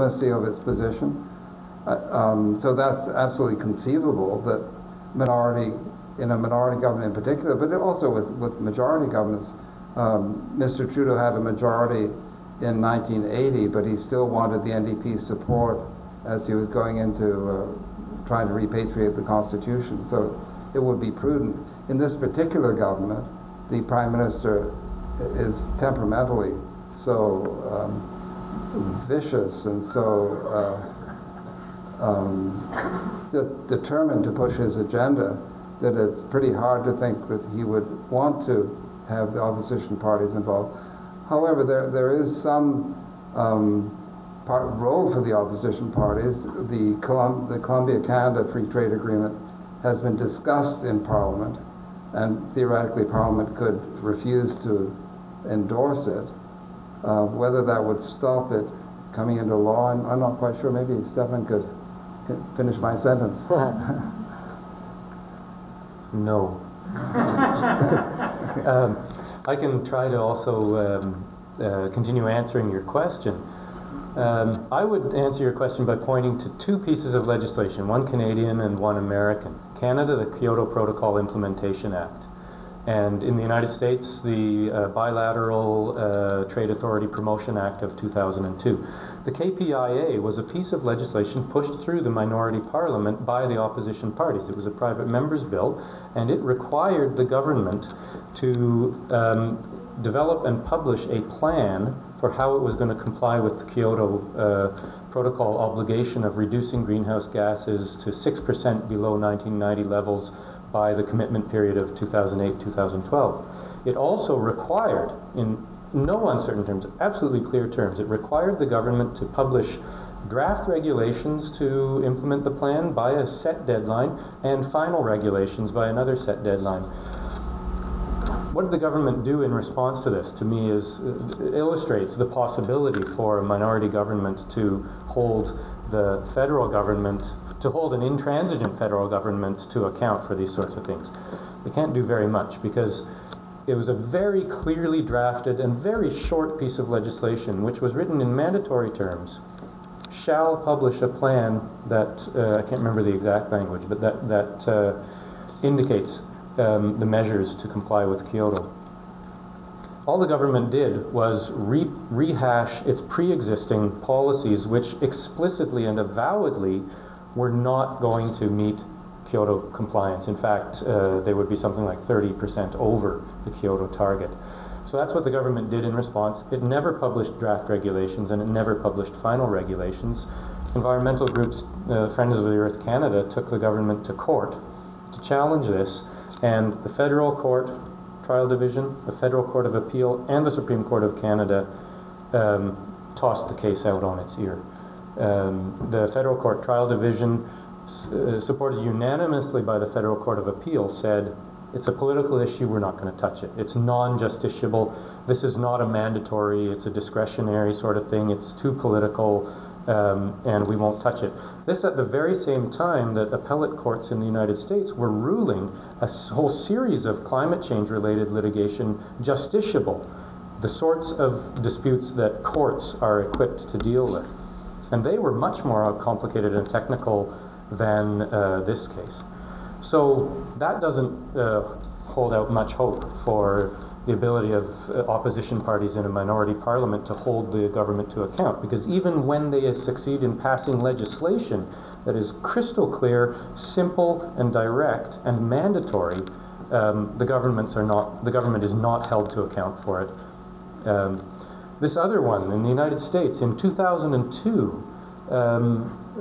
legitimacy of its position. So that's absolutely conceivable that in a minority government in particular, but also with majority governments. Mr. Trudeau had a majority in 1980, but he still wanted the NDP's support as he was going into trying to repatriate the Constitution. So it would be prudent. In this particular government, the Prime Minister is temperamentally so vicious and so determined to push his agenda that it's pretty hard to think that he would want to have the opposition parties involved. However, there is some role for the opposition parties. The Colombia-Canada Free Trade Agreement has been discussed in Parliament, and theoretically Parliament could refuse to endorse it. Whether that would stop it coming into law, I'm not quite sure. Maybe Stepan could finish my sentence. No. I can try to also continue answering your question. I would answer your question by pointing to two pieces of legislation, one Canadian and one American. Canada, the Kyoto Protocol Implementation Act. And in the United States, the Bilateral Trade Authority Promotion Act of 2002. The KPIA was a piece of legislation pushed through the minority parliament by the opposition parties. It was a private member's bill, and it required the government to develop and publish a plan for how it was going to comply with the Kyoto Protocol obligation of reducing greenhouse gases to 6% below 1990 levels by the commitment period of 2008-2012. It also required, in no uncertain terms, absolutely clear terms, it required the government to publish draft regulations to implement the plan by a set deadline and final regulations by another set deadline. What did the government do in response to this? To me, illustrates the possibility for a minority government to hold the federal government, to hold an intransigent federal government to account for these sorts of things. They can't do very much because it was a very clearly drafted and very short piece of legislation which was written in mandatory terms. Shall publish a plan that, I can't remember the exact language, but that indicates the measures to comply with Kyoto. All the government did was rehash its pre-existing policies, which explicitly and avowedly were not going to meet Kyoto compliance. In fact, they would be something like 30% over the Kyoto target. So that's what the government did in response. It never published draft regulations, and it never published final regulations. Environmental groups, Friends of the Earth Canada, took the government to court to challenge this, and the Federal Court Trial Division, the Federal Court of Appeal, and the Supreme Court of Canada tossed the case out on its ear. The Federal Court Trial Division, supported unanimously by the Federal Court of Appeal, said, it's a political issue, we're not going to touch it. It's non-justiciable. This is not a mandatory, it's a discretionary sort of thing. It's too political, and we won't touch it. This at the very same time that appellate courts in the United States were ruling a whole series of climate change related litigation justiciable, the sorts of disputes that courts are equipped to deal with. And they were much more complicated and technical than this case. So that doesn't hold out much hope for the ability of opposition parties in a minority parliament to hold the government to account, because even when they succeed in passing legislation that is crystal clear, simple and direct and mandatory, the government is not held to account for it. This other one in the United States in 2002,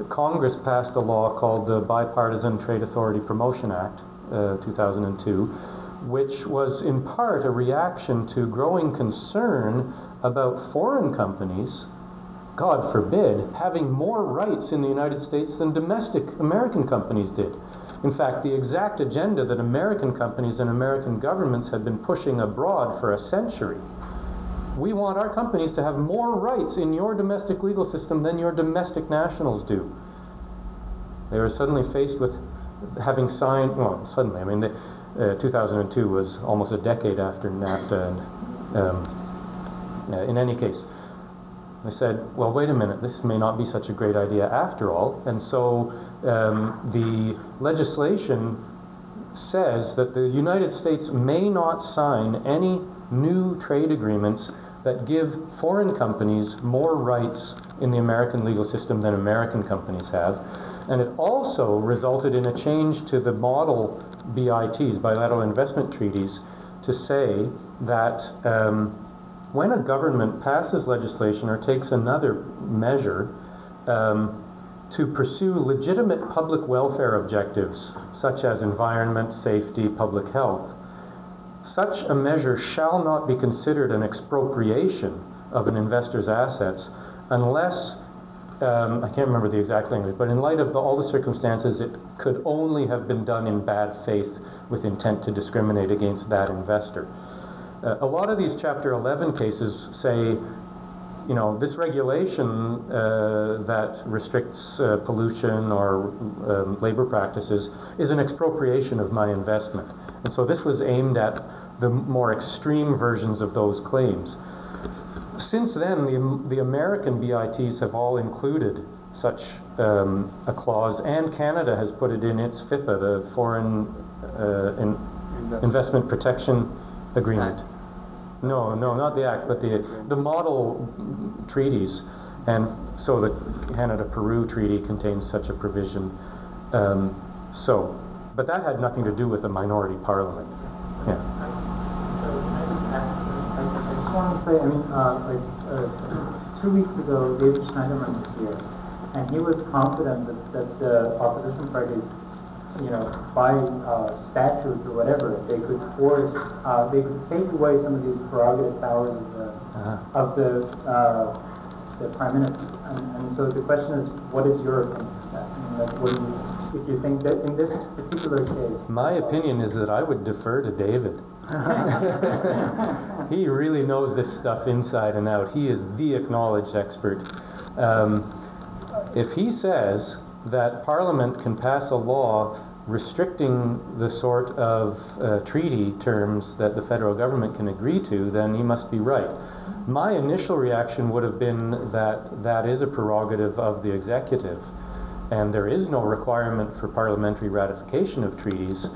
Congress passed a law called the Bipartisan Trade Authority Promotion Act, 2002, which was in part a reaction to growing concern about foreign companies, God forbid, having more rights in the United States than domestic American companies did. In fact, the exact agenda that American companies and American governments had been pushing abroad for a century. We want our companies to have more rights in your domestic legal system than your domestic nationals do. They were suddenly faced with having signed, well, suddenly, I mean, 2002 was almost a decade after NAFTA, and in any case, They said, well, wait a minute, this may not be such a great idea after all. And so the legislation says that the United States may not sign any new trade agreements that give foreign companies more rights in the American legal system than American companies have. And it also resulted in a change to the model BITs, bilateral investment treaties, to say that when a government passes legislation or takes another measure to pursue legitimate public welfare objectives, such as environment, safety, public health, such a measure shall not be considered an expropriation of an investor's assets unless, I can't remember the exact language, but in light of all the circumstances, it could only have been done in bad faith with intent to discriminate against that investor. A lot of these Chapter 11 cases say, you know, this regulation that restricts pollution or labor practices is an expropriation of my investment. And so this was aimed at the more extreme versions of those claims. Since then, the American BITs have all included such a clause, and Canada has put it in its FIPA, the Foreign Investment Protection Agreement. No, not the Act, but the model treaties. And so the Canada-Peru Treaty contains such a provision. But that had nothing to do with a minority parliament. Yeah. I just want to say, I mean, 2 weeks ago, David Schneiderman was here, and he was confident that the opposition parties, you know, by statute or whatever, they could force, they could take away some of these prerogative powers of the Prime Minister. And so the question is, what is your opinion of that? I mean, like, what do you, if you think that in this particular case... My opinion is that I would defer to David. He really knows this stuff inside and out. He is the acknowledged expert. If he says that Parliament can pass a law restricting the sort of treaty terms that the federal government can agree to, then he must be right. My initial reaction would have been that that is a prerogative of the executive, and there is no requirement for parliamentary ratification of treaties.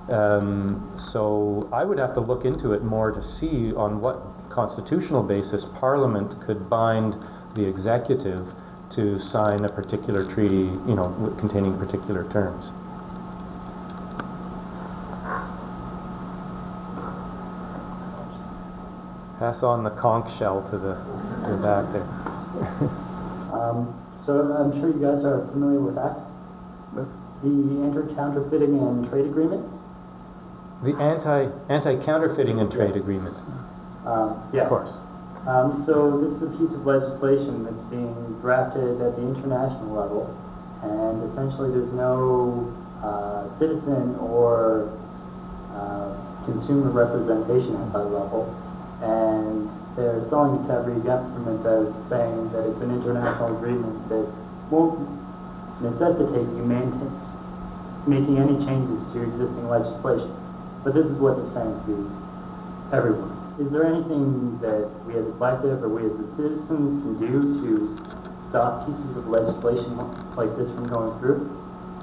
So I would have to look into it more to see on what constitutional basis Parliament could bind the executive to sign a particular treaty, you know, containing particular terms. Pass on the conch shell to the back there. So I'm sure you guys are familiar with that. The Anti-Counterfeiting and Trade Agreement? The Anti-Counterfeiting and Trade Agreement. Yeah. Of course. So this is a piece of legislation that's being drafted at the international level, and essentially there's no citizen or consumer representation at that level, and they're selling it to every government as saying that it's an international agreement that won't necessitate you making any changes to your existing legislation. But this is what they're saying to everyone. Is there anything that we as a collective or we as the citizens can do to stop pieces of legislation like this from going through?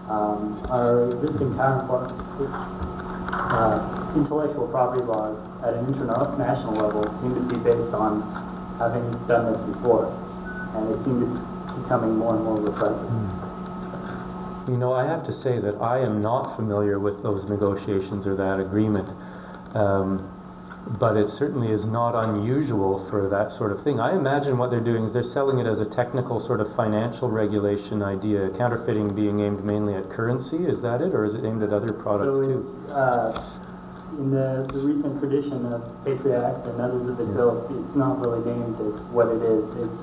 Our existing counterpart, intellectual property laws at an international level seem to be based on having done this before, and they seem to be becoming more and more repressive. You know, I have to say that I am not familiar with those negotiations or that agreement. But it certainly is not unusual for that sort of thing. I imagine what they're doing is they're selling it as a technical sort of financial regulation idea, counterfeiting being aimed mainly at currency. Is that it, or is it aimed at other products too? In the recent tradition of Patriot Act and others of its ilk, it's not really aimed at what it is. It's